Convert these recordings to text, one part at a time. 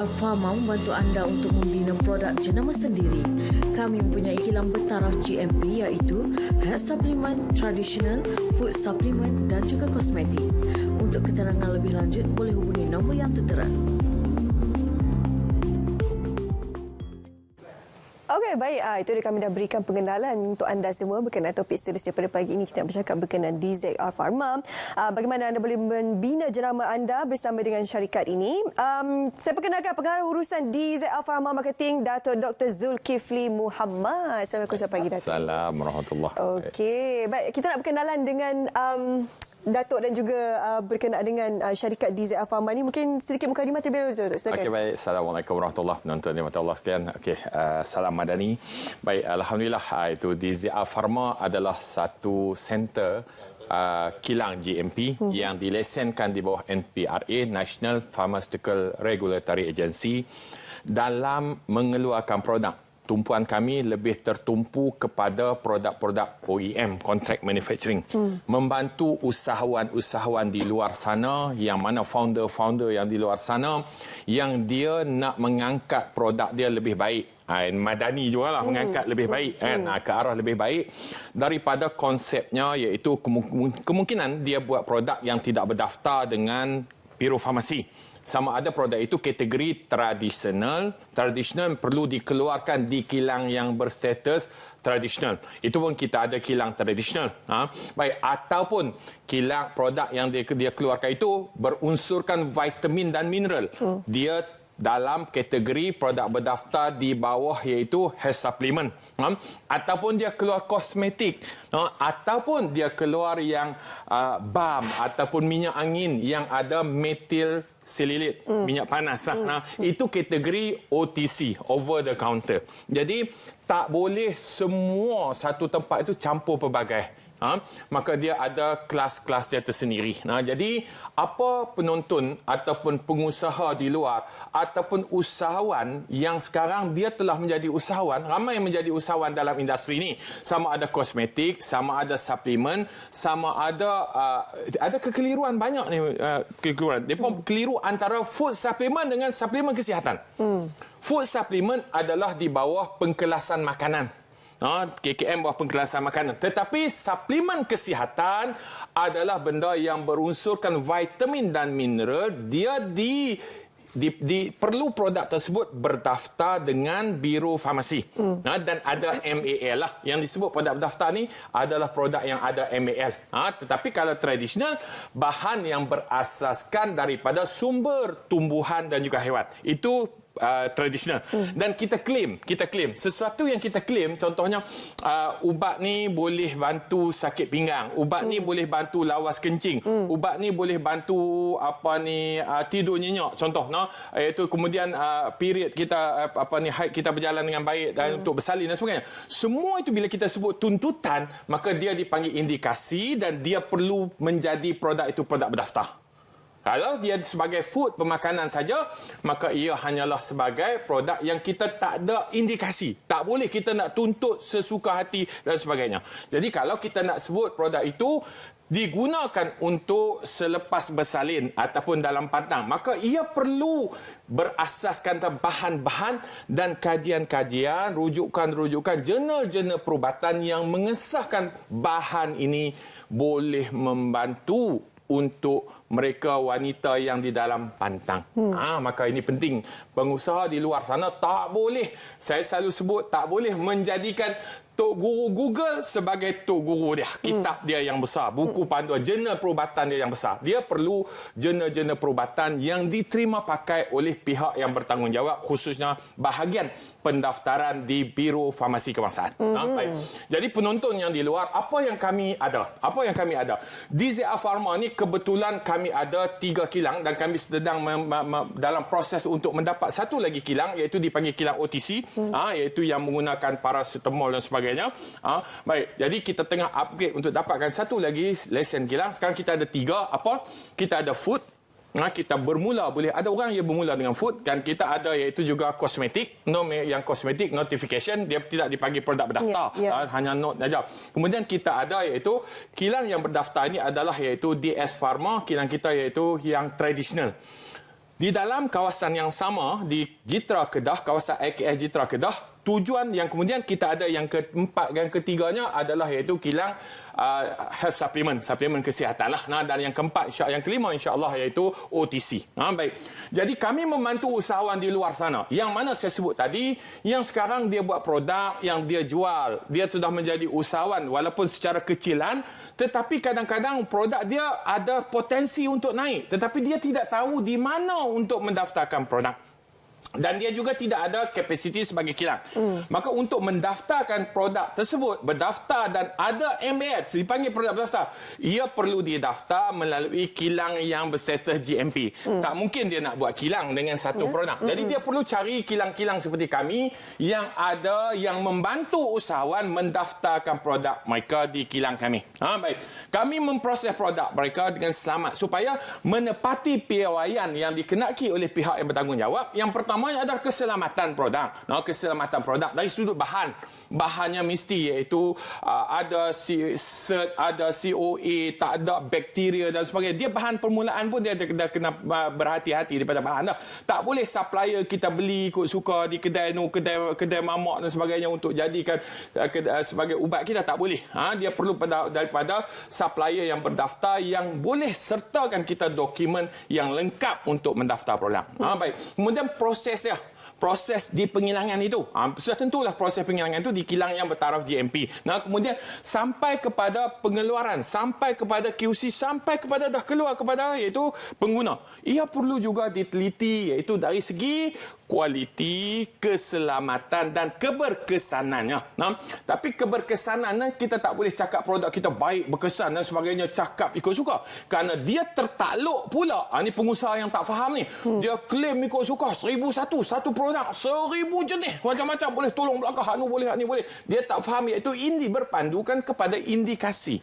Pharma membantu anda untuk membina produk jenama sendiri. Kami mempunyai kilang bertaraf GMP iaitu Health Supplement, Traditional, Food Supplement dan juga kosmetik. Untuk keterangan lebih lanjut, boleh hubungi nombor yang tertera. Okey, baik. Itu dia, kami dah berikan pengenalan untuk anda semua berkenaan topik seterusnya pada pagi ini. Kita nak bercakap berkenaan DZR Pharma. Bagaimana anda boleh membina jenama anda bersama dengan syarikat ini. Saya perkenalkan pengarah urusan DZR Pharma Marketing, Dato' Dr. Zulkifli Muhammad. Assalamualaikum, selamat pagi, Dato'. Assalamualaikum warahmatullahi. Okey, baik. Kita nak berkenalan dengan Datuk dan juga berkenaan dengan syarikat DZR Pharma ni. Mungkin sedikit mukadimah terlebih dahulu. Silakan. Okey, baik. Assalamualaikum warahmatullahi penonton di mata Allah sekalian. Okey, salam madani. Baik, alhamdulillah, itu DZR Pharma adalah satu center kilang GMP yang dilesenkan di bawah NPRA, National Pharmaceutical Regulatory Agency, dalam mengeluarkan produk. Tumpuan kami lebih tertumpu kepada produk-produk OEM, Contract Manufacturing. Membantu usahawan-usahawan di luar sana, yang mana founder-founder yang di luar sana, yang dia nak mengangkat produk dia lebih baik. Madani juga lah, mengangkat lebih baik ke arah lebih baik daripada konsepnya, iaitu kemungkinan dia buat produk yang tidak berdaftar dengan Biro Farmasi. Sama ada produk itu kategori tradisional perlu dikeluarkan di kilang yang berstatus tradisional. Itu pun kita ada kilang tradisional. Baik, ataupun kilang produk yang dia keluarkan itu berunsurkan vitamin dan mineral. Dia dalam kategori produk berdaftar di bawah, iaitu health supplement. Ataupun dia keluar kosmetik, ataupun dia keluar yang balm ataupun minyak angin yang ada metil sililit, minyak panas. Itu kategori OTC, over the counter. Jadi tak boleh semua satu tempat itu campur pelbagai. Maka dia ada kelas-kelas dia tersendiri. Jadi apa penonton ataupun pengusaha di luar ataupun usahawan yang sekarang dia telah menjadi usahawan, ramai yang menjadi usahawan dalam industri ini, sama ada kosmetik, sama ada suplemen, sama ada kekeliruan banyak ni, kekeliruan. Depa keliru antara food supplement dengan suplemen kesihatan. Food supplement adalah di bawah pengkelasan makanan. KKM bawah pengkelasan makanan. Tetapi suplemen kesihatan adalah benda yang berunsurkan vitamin dan mineral. Dia perlu produk tersebut berdaftar dengan Biro Farmasi. Dan ada MAL lah. Yang disebut produk berdaftar ni adalah produk yang ada MAL. Tetapi kalau tradisional, bahan yang berasaskan daripada sumber tumbuhan dan juga haiwan. Itu tradisional. Dan kita claim sesuatu yang kita claim, contohnya ubat ni boleh bantu sakit pinggang, ubat ni boleh bantu lawas kencing, ubat ni boleh bantu tidur nyenyak, contoh, iaitu kemudian period kita haid kita berjalan dengan baik dan untuk bersalin dan sebagainya. Semua itu bila kita sebut tuntutan, maka dia dipanggil indikasi dan dia perlu menjadi produk itu produk berdaftar. Kalau dia sebagai food, pemakanan saja, maka ia hanyalah sebagai produk yang kita tak ada indikasi. Tak boleh kita nak tuntut sesuka hati dan sebagainya. Jadi kalau kita nak sebut produk itu digunakan untuk selepas bersalin ataupun dalam pantang, maka ia perlu berasaskan bahan-bahan dan kajian-kajian, rujukan-rujukan, jurnal-jurnal perubatan yang mengesahkan bahan ini boleh membantu untuk mereka wanita yang di dalam pantang. Maka ini penting. Pengusaha di luar sana tak boleh, saya selalu sebut, tak boleh menjadikan Tok Guru Google sebagai Tok Guru dia. Kitab dia yang besar, buku panduan, jurnal perubatan dia yang besar. Dia perlu jurnal-jurnal perubatan yang diterima pakai oleh pihak yang bertanggungjawab, khususnya bahagian pendaftaran di Biro Farmasi Kebangsaan. Baik. Jadi penonton yang di luar, apa yang kami ada? DZR Pharma ni kebetulan kami ada 3 kilang dan kami sedang dalam proses untuk mendapat satu lagi kilang, iaitu dipanggil kilang OTC, iaitu yang menggunakan paracetamol dan sebagainya. Baik, jadi kita tengah upgrade untuk dapatkan satu lagi lesen kilang. Sekarang kita ada 3. Kita ada food. Kita bermula, boleh ada orang yang bermula dengan food, dan kita ada iaitu juga kosmetik. Yang kosmetik notification, dia tidak dipanggil produk berdaftar, hanya note saja. Kemudian kita ada iaitu kilang yang berdaftar ini adalah iaitu DS Pharma, kilang kita iaitu yang tradisional. Di dalam kawasan yang sama di Jitra Kedah, kawasan AKS Jitra Kedah, tujuan yang kemudian kita ada yang keempat dan ketiganya adalah iaitu kilang health suplemen kesihatan lah. Dan yang keempat, yang kelima insya-Allah iaitu OTC. Baik. Jadi kami membantu usahawan di luar sana. Yang mana saya sebut tadi, yang sekarang dia buat produk yang dia jual. Dia sudah menjadi usahawan walaupun secara kecilan, tetapi kadang-kadang produk dia ada potensi untuk naik, tetapi dia tidak tahu di mana untuk mendaftarkan produk. Dan dia juga tidak ada kapasiti sebagai kilang. Maka untuk mendaftarkan produk tersebut, berdaftar dan ada MAS, dipanggil produk berdaftar, ia perlu didaftar melalui kilang yang berstatus GMP. Tak mungkin dia nak buat kilang dengan satu produk. Jadi dia perlu cari kilang-kilang seperti kami yang ada, yang membantu usahawan mendaftarkan produk mereka di kilang kami. Baik. Kami memproses produk mereka dengan selamat supaya menepati piawaian yang dikenaki oleh pihak yang bertanggungjawab. Yang pertama adalah keselamatan produk. Keselamatan produk dari sudut bahan. Bahannya mesti iaitu ada COA, tak ada bakteria dan sebagainya. Dia bahan permulaan pun dia dah kena berhati-hati daripada bahan. Tak boleh supplier kita beli ikut suka di kedai kedai mamak dan sebagainya untuk jadikan sebagai ubat kita, tak boleh. Dia perlu daripada supplier yang berdaftar yang boleh sertakan kita dokumen yang lengkap untuk mendaftar produk. Baik. Kemudian proses di pengilangan itu. Sudah tentulah proses pengilangan itu di kilang yang bertaraf GMP. Kemudian sampai kepada pengeluaran, sampai kepada QC, sampai kepada dah keluar kepada iaitu pengguna. Ia perlu juga diteliti iaitu dari segi kualiti, keselamatan dan keberkesanannya. Tapi keberkesanan kita tak boleh cakap produk kita baik, berkesan dan sebagainya, cakap ikut suka. Kerana dia tertakluk pula. Ini pengusaha yang tak faham ni. Dia klaim ikut suka 1,001 produk, 1,000 jenis. Macam-macam boleh tolong belakang, anu boleh, ni boleh. Dia tak faham iaitu ini berpandukan kepada indikasi.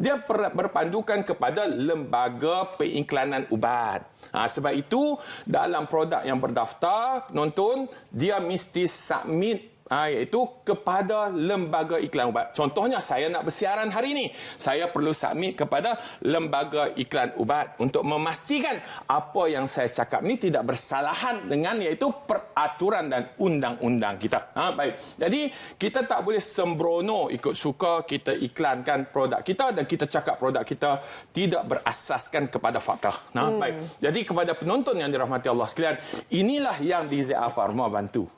Dia berpandukan kepada lembaga peiklanan ubat. Sebab itu dalam produk yang berdaftar, penonton dia mesti submit iaitu kepada lembaga iklan ubat. Contohnya saya nak bersiaran hari ini, saya perlu submit kepada lembaga iklan ubat untuk memastikan apa yang saya cakap ni tidak bersalahan dengan iaitu peraturan dan undang-undang kita. Baik. Jadi kita tak boleh sembrono ikut suka kita iklankan produk kita dan kita cakap produk kita tidak berasaskan kepada fakta. Baik. Jadi kepada penonton yang dirahmati Allah sekalian, inilah yang DZA Pharma bantu.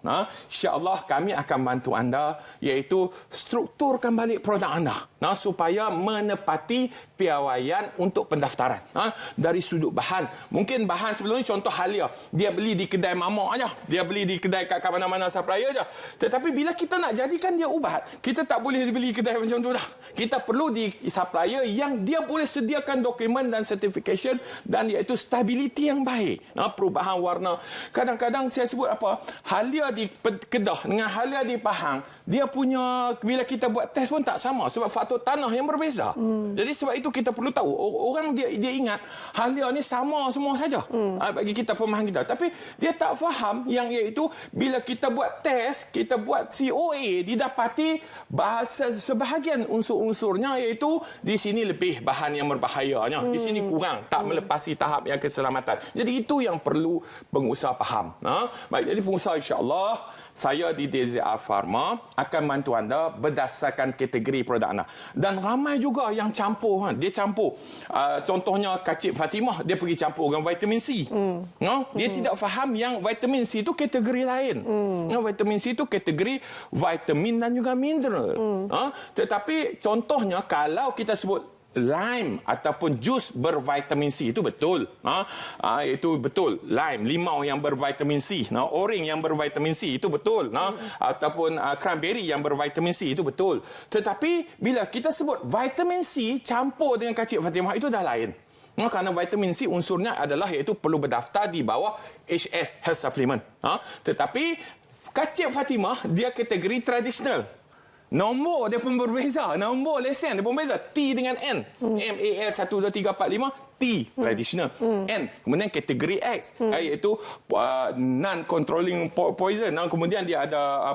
Insya-Allah kami akan bantu anda iaitu strukturkan balik produk anda supaya menepati piawaian untuk pendaftaran. Dari sudut bahan, mungkin bahan sebelum ni contoh Halia, dia beli di kedai mamak aja, dia beli di kedai kat mana-mana supplier aja. Tetapi bila kita nak jadikan dia ubat, kita tak boleh beli kedai macam tu dah. Kita perlu di supplier yang dia boleh sediakan dokumen dan certification dan iaitu stability yang baik. Perubahan warna. Kadang-kadang saya sebut apa? Halia di Kedah dengan Halia di Pahang, dia punya bila kita buat test pun tak sama sebab faktor tanah yang berbeza. Jadi sebab itu kita perlu tahu, orang dia ingat Halia ni sama semua saja. Bagi kita pemahaman kita, tapi dia tak faham yang iaitu bila kita buat test, kita buat COA, didapati bahasa sebahagian unsur-unsurnya iaitu di sini lebih bahan yang berbahayanya, di sini kurang, tak melepasi tahap yang keselamatan. Jadi itu yang perlu pengusaha faham. Baik, jadi pengusaha insya-Allah saya di DZA Pharma akan bantu anda berdasarkan kategori produk anda. Dan ramai juga yang campur. Dia campur. Contohnya Kacip Fatimah, dia pergi campur dengan vitamin C. Dia tidak faham yang vitamin C itu kategori lain. Vitamin C itu kategori vitamin dan juga mineral. Tetapi contohnya kalau kita sebut lime ataupun jus bervitamin C, itu betul. Itu betul. Lime, limau yang bervitamin C, orange yang bervitamin C, itu betul. Ataupun cranberry yang bervitamin C, itu betul. Tetapi bila kita sebut vitamin C campur dengan Kacip Fatimah, itu dah lain. Kerana vitamin C unsurnya adalah iaitu perlu berdaftar di bawah HS Health Supplement. Tetapi Kacip Fatimah dia kategori tradisional. Nombor dia pun berbeza. Nombor lesen dia pun berbeza. T dengan N. MAL 1, 2, 3, 4, 5. T T traditional, N kemudian kategori X iaitu non-controlling poison. Kemudian dia ada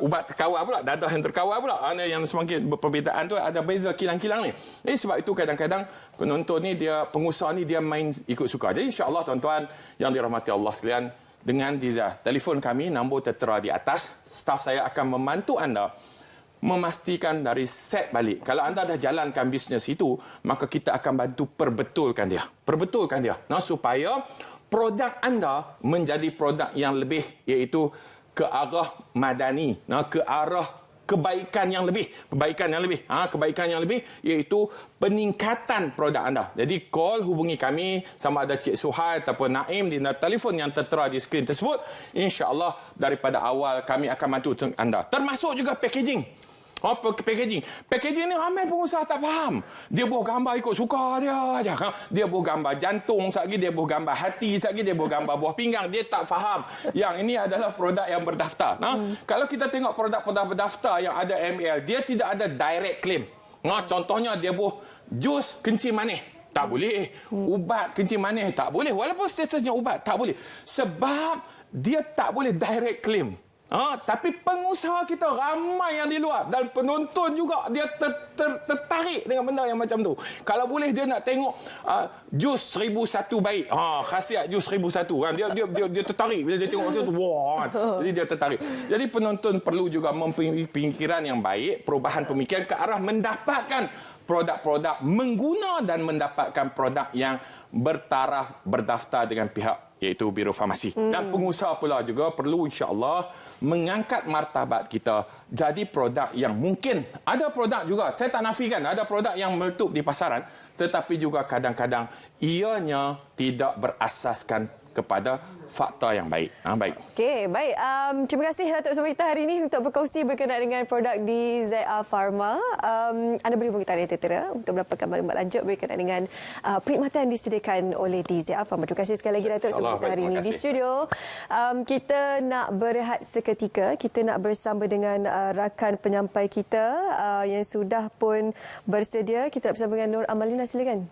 ubat terkawal pula, dadah yang terkawal pula, yang semakin perbezaan tu ada beza kilang-kilang ni. Sebab itu kadang-kadang penonton ni pengusaha ni dia main ikut suka. Jadi insya-Allah tuan-tuan yang dirahmati Allah sekalian, dengan Diza, telefon kami nombor tertera di atas. Staf saya akan membantu anda memastikan dari set balik. Kalau anda dah jalankan bisnes itu, maka kita akan bantu perbetulkan dia. Supaya produk anda menjadi produk yang lebih, iaitu ke arah madani, ke arah kebaikan yang lebih, kebaikan yang lebih iaitu peningkatan produk anda. Jadi call, hubungi kami, sama ada Cik Suhail ataupun Naim di telefon yang tertera di skrin tersebut. InsyaAllah daripada awal kami akan bantu anda. Termasuk juga packaging. Packaging ni ramai pengusaha tak faham. Dia buat gambar ikut suka dia aja. Dia buat gambar jantung, sekali dia buat gambar hati, sekali dia buat gambar buah pinggang. Dia tak faham. Yang ini adalah produk yang berdaftar. Kalau kita tengok produk-produk berdaftar yang ada ML, dia tidak ada direct claim. Contohnya dia buat jus kencing manis. Tak boleh. Ubat kencing manis tak boleh. Walaupun statusnya ubat, tak boleh. Sebab dia tak boleh direct claim. Tapi pengusaha kita ramai yang di luar dan penonton juga dia tertarik dengan benda yang macam tu. Kalau boleh dia nak tengok jus 1001 baik. Khasiat jus 1001 kan. Dia tertarik bila dia tengok macam tu. Wah, jadi dia tertarik. Jadi penonton perlu juga mempunyai pemikiran yang baik, perubahan pemikiran ke arah mendapatkan produk-produk mengguna dan mendapatkan produk yang bertaraf berdaftar dengan pihak iaitu Biro Farmasi. Dan pengusaha pula juga perlu insya-Allah mengangkat martabat kita jadi produk yang mungkin ada produk juga, saya tak nafikan ada produk yang meletup di pasaran, tetapi juga kadang-kadang ianya tidak berasaskan kepada fakta yang baik. Baik. Okey, baik. Terima kasih Datuk bersama kita hari ini untuk berkongsi berkenaan dengan produk di ZR Pharma. Anda boleh hubungi talian tertera untuk mendapatkan maklumat lanjut berkenaan dengan perkhidmatan yang disediakan oleh di ZR Pharma. Terima kasih sekali lagi Datuk bersama kita hari ini di studio. Kita nak berehat seketika. Kita nak bersama dengan rakan penyampai kita yang sudah pun bersedia. Kita nak bersama dengan Nur Amalina, silakan.